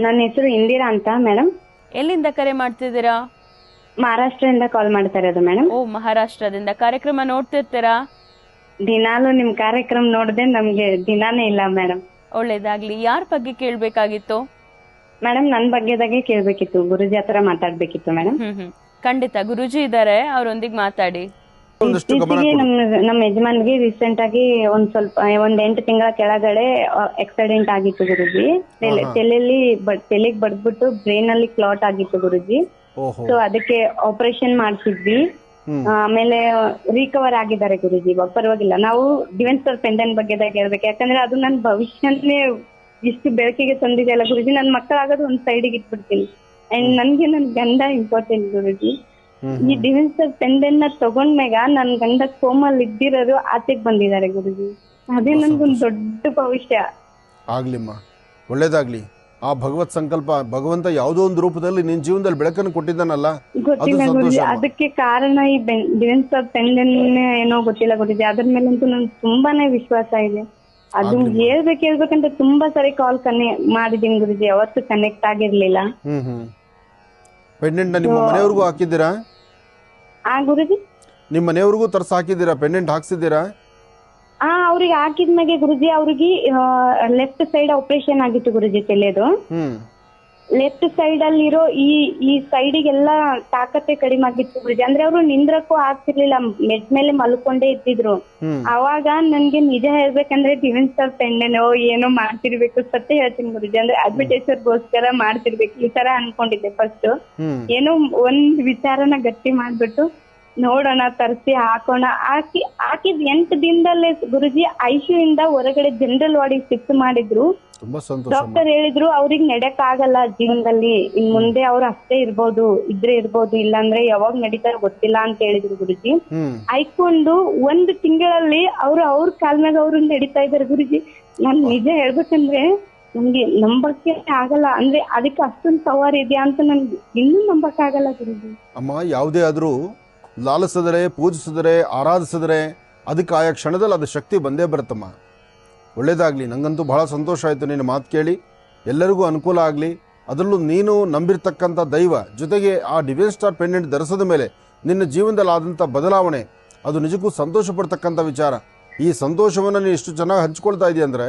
ನನ್ನ ಹೆಸರು ಇಂದಿರಾ ಅಂತ ಮೇಡಮ್. ಎಲ್ಲಿಂದ ಕರೆ ಮಾಡ್ತಿದ್ದೀರಾ? ಮಹಾರಾಷ್ಟ್ರದಿಂದ ಕಾಲ್ ಮಾಡ್ತಾ ಇರೋದು ಮೇಡಮ್. ಓ, ಮಹಾರಾಷ್ಟ್ರದಿಂದ. ಕಾರ್ಯಕ್ರಮ ನೋಡ್ತಿರ್ತೀರಾ? ದಿನಾಲು ನಿಮ್ ಕಾರ್ಯಕ್ರಮ ನೋಡದೆ ನಮ್ಗೆ ದಿನಾನೇ ಇಲ್ಲ ಮೇಡಮ್. ಒಳ್ಳೇದಾಗ್ಲಿ. ಯಾರ ಬಗ್ಗೆ ಕೇಳ್ಬೇಕಾಗಿತ್ತು? ಮೇಡಮ್ ನನ್ ಬಗ್ಗೆದಾಗೆ ಕೇಳ್ಬೇಕಿತ್ತು, ಗುರುಜಿ ಹತ್ರ ಮಾತಾಡ್ಬೇಕಿತ್ತು ಮೇಡಮ್. ಖಂಡಿತ, ಗುರುಜಿ ಇದ್ದಾರೆ, ಅವರೊಂದಿಗೆ ಮಾತಾಡಿ. ಇತ್ತೀಚೆಗೆ ನಮ್ಮ ಯಜಮಾನ್ಗೆ ರೀಸೆಂಟ್ ಆಗಿ ಒಂದ್ 8 ತಿಂಗಳ ಕೆಳಗಡೆ ಆಕ್ಸಿಡೆಂಟ್ ಆಗಿತ್ತು ಗುರುಜಿ. ತಲೆಗೆ ಬಡ್ದ್ಬಿಟ್ಟು ಬ್ರೈನ್ ಅಲ್ಲಿ ಕ್ಲಾಟ್ ಆಗಿತ್ತು ಗುರುಜಿ. ಸೊ ಅದಕ್ಕೆ ಆಪರೇಷನ್ ಮಾಡ್ಸಿದ್ವಿ. ಆಮೇಲೆ ರಿಕವರ್ ಆಗಿದ್ದಾರೆ ಗುರುಜಿ, ಪರವಾಗಿಲ್ಲ. ನಾವು ಡಿಫೆನ್ಸ್ ಫಾರ್ ಪೆಂಡೆಂಟ್ ಬಗ್ಗೆದಾಗ ಹೇಳ್ಬೇಕು, ಯಾಕಂದ್ರೆ ಅದು ನನ್ನ ಭವಿಷ್ಯನೇ ಇಷ್ಟು ಬೆಳಕಿಗೆ ತಂದಿದೆ ಅಲ್ಲ ಗುರುಜಿ. ನನ್ ಮಕ್ಕಳಾಗೋದು ಒಂದ್ ಸೈಡಿಗೆ ಇಟ್ಬಿಡ್ತೀನಿ. ಅಂಡ್ ನನ್ಗೆ ನನ್ ಗಂಡ ಇಂಪಾರ್ಟೆಂಟ್ ಗುರುಜಿ. ಈ ಡಿಫೆನ್ಸ್ ಫಾರ್ ಪೆಂಡೆಂಟ್ ನ ತಗೊಂಡ್ಮ್ಯಾಗ ನನ್ ಗಂಡ ಕೋಮಲ್ ಇದ್ದಿರೋರು ಆಚೆಗೆ ಬಂದಿದ್ದಾರೆ ಗುರುಜಿ. ಅದೇ ನನ್ಗೊಂದ್ ದೊಡ್ಡ ಭವಿಷ್ಯ. ಆಗ್ಲಿಮ್ಮ, ಒಳ್ಳೇದಾಗ್ಲಿ. ಆ ಭಗವತ್ ಸಂಕಲ್ಪ, ಭಗವಂತ ಯಾವುದೋ ಒಂದು ರೂಪದಲ್ಲಿ ನಿನ್ ಜೀವನದಲ್ಲಿ ಬೆಳಕನ್ನು ಕೊಟ್ಟಿದ್ದಾನಲ್ಲ, ಗೊತ್ತಿಲ್ಲ ಗುರುಜಿ. ಅದಕ್ಕೆ ಕಾರಣ ಈ ಡಿಫೆನ್ಸ್ ಫಾರ್ ಪೆಂಡೆಂಟ್ ಏನೋ ಗೊತ್ತಿಲ್ಲ ಗುರುಜಿ. ಅದ್ರ ಮೇಲಂತೂ ನನ್ಗೆ ತುಂಬಾನೇ ವಿಶ್ವಾಸ ಇದೆ. ಅದು ಹೇಳ್ಬೇಕಂತ ತುಂಬಾ ಸರಿ ಕಾಲ್ ಮಾಡಿದೀನಿ ಗುರುಜಿ, ಯಾವತ್ತು ಕನೆಕ್ಟ್ ಆಗಿರ್ಲಿಲ್ಲ. ಪೆಂಡೆಂಟ್ ನಿಮ್ಮ ಮನೆಯವ್ರಿಗೂ ಹಾಕಿದ್ದೀರಾ? ಗುರುಜಿ ನಿಮ್ಮ ಮನೆಯವ್ರಿಗೂ ತರ್ಸ ಹಾಕಿದ್ದೀರಾ? ಪೆಂಡೆಂಟ್ ಹಾಕ್ಸಿದ್ದೀರಾ? ಅವ್ರಿಗೆ ಹಾಕಿದ್ಮೇಲೆ ಗುರುಜಿ, ಅವ್ರಿಗೆ ಲೆಫ್ಟ್ ಸೈಡ್ ಆಪರೇಷನ್ ಆಗಿತ್ತು ಗುರುಜಿ, ತಲೆದು. ಲೆಫ್ಟ್ ಸೈಡ್ ಅಲ್ಲಿರೋ ಈ ಸೈಡಿಗೆಲ್ಲ ತಾಕತ್ತೆ ಕಡಿಮೆ ಆಗಿತ್ತು ಗುರುಜಿ. ಅಂದ್ರೆ ಅವರು ನಿಂದ್ರಕ್ಕೂ ಆಗ್ತಿರ್ಲಿಲ್ಲ, ಮೆಡ್ ಮೇಲೆ ಮಲ್ಕೊಂಡೇ ಇದ್ದಿದ್ರು. ಅವಾಗ ನನ್ಗೆ ನಿಜ ಹೇಳ್ಬೇಕಂದ್ರೆ ಡಿಫೆನ್ಸ್ ಫಾರ್ ಪೆಂಡೆಂಟ್ ಏನೋ ಮಾಡ್ತಿರ್ಬೇಕು, ಸತ್ಯ ಹೇಳ್ತೀನಿ ಗುರುಜಿ. ಅಂದ್ರೆ ಅಡ್ವರ್ಟೈಸರ್ಗೋಸ್ಕರ ಮಾಡ್ತಿರ್ಬೇಕು ಈ ತರ ಅನ್ಕೊಂಡಿದ್ದೆ ಫಸ್ಟ್. ಏನೋ ಒಂದ್ ವಿಚಾರನ ಗಟ್ಟಿ ಮಾಡ್ಬಿಟ್ಟು ನೋಡೋಣ, ತರಿಸಿ ಹಾಕೋಣ. ಹಾಕಿದ್ 8 ದಿನದಲ್ಲೇ ಗುರುಜಿ ಐಸಿಯು ಇಂದ ಹೊರಗಡೆ ಜನರಲ್ ವಾರ್ಡಿಗೆ ಶಿಫ್ಟ್ ಮಾಡಿದ್ರು. ಡಾಕ್ಟರ್ ಹೇಳಿದ್ರು ಅವ್ರಿಗೆ ನಡ್ಯಕ್ ಆಗಲ್ಲ ಜೀವನದಲ್ಲಿ, ಇನ್ ಮುಂದೆ ಅವ್ರು ಅಷ್ಟೇ ಇರ್ಬೋದು, ಇರ್ಬೋದು, ಇಲ್ಲಾಂದ್ರೆ ಯಾವಾಗ ನಡೀತಾರ ಗೊತ್ತಿಲ್ಲ ಅಂತ ಹೇಳಿದ್ರು ಗುರುಜಿ. ಆಯ್ಕೊಂಡು 1 ತಿಂಗಳಲ್ಲಿ ಅವ್ರ ಕಾಲ್ ಮ್ಯಾಗ ಅವ್ರು ನಡೀತಾ ಇದಾರೆ ಗುರುಜಿ. ನಾನ್ ನಿಜ ಹೇಳ್ಬೇಕಂದ್ರೆ ನಮ್ಗೆ ನಂಬಕ್ಕೆ ಆಗಲ್ಲ. ಅಂದ್ರೆ ಅದಕ್ಕೆ ಅಷ್ಟೊಂದು ಪವರ್ ಇದೆಯಾ ಅಂತ ನನ್ಗೆ ಇನ್ನೂ ನಂಬಕ್ ಆಗಲ್ಲ ಗುರುಜಿ. ಅಮ್ಮ, ಯಾವುದೇ ಆದ್ರೂ ಲಾಲಿಸಿದರೆ, ಪೂಜಿಸಿದರೆ, ಆರಾಧಿಸಿದರೆ ಅದಕ್ಕೆ ಆಯಾ ಕ್ಷಣದಲ್ಲಿ ಅದು ಶಕ್ತಿ ಬಂದೇ ಬರುತ್ತಮ್ಮ. ಒಳ್ಳೇದಾಗಲಿ. ನನಗಂತೂ ಬಹಳ ಸಂತೋಷ ಆಯಿತು ನಿನ್ನ ಮಾತು ಕೇಳಿ. ಎಲ್ಲರಿಗೂ ಅನುಕೂಲ ಆಗಲಿ. ಅದರಲ್ಲೂ ನೀನು ನಂಬಿರ್ತಕ್ಕಂಥ ದೈವ ಜೊತೆಗೆ ಆ ಡಿಫೆನ್ಸ್ ಸ್ಟಾರ್ ಪೆಂಡೆಂಟ್ ಧರಿಸಿದ ಮೇಲೆ ನಿನ್ನ ಜೀವನದಲ್ಲಿ ಆದಂಥ ಬದಲಾವಣೆ ಅದು ನಿಜಕ್ಕೂ ಸಂತೋಷ ಪಡ್ತಕ್ಕಂಥ ವಿಚಾರ. ಈ ಸಂತೋಷವನ್ನು ನೀನು ಇಷ್ಟು ಚೆನ್ನಾಗಿ ಹಂಚ್ಕೊಳ್ತಾ ಇದೆಯಾ ಅಂದರೆ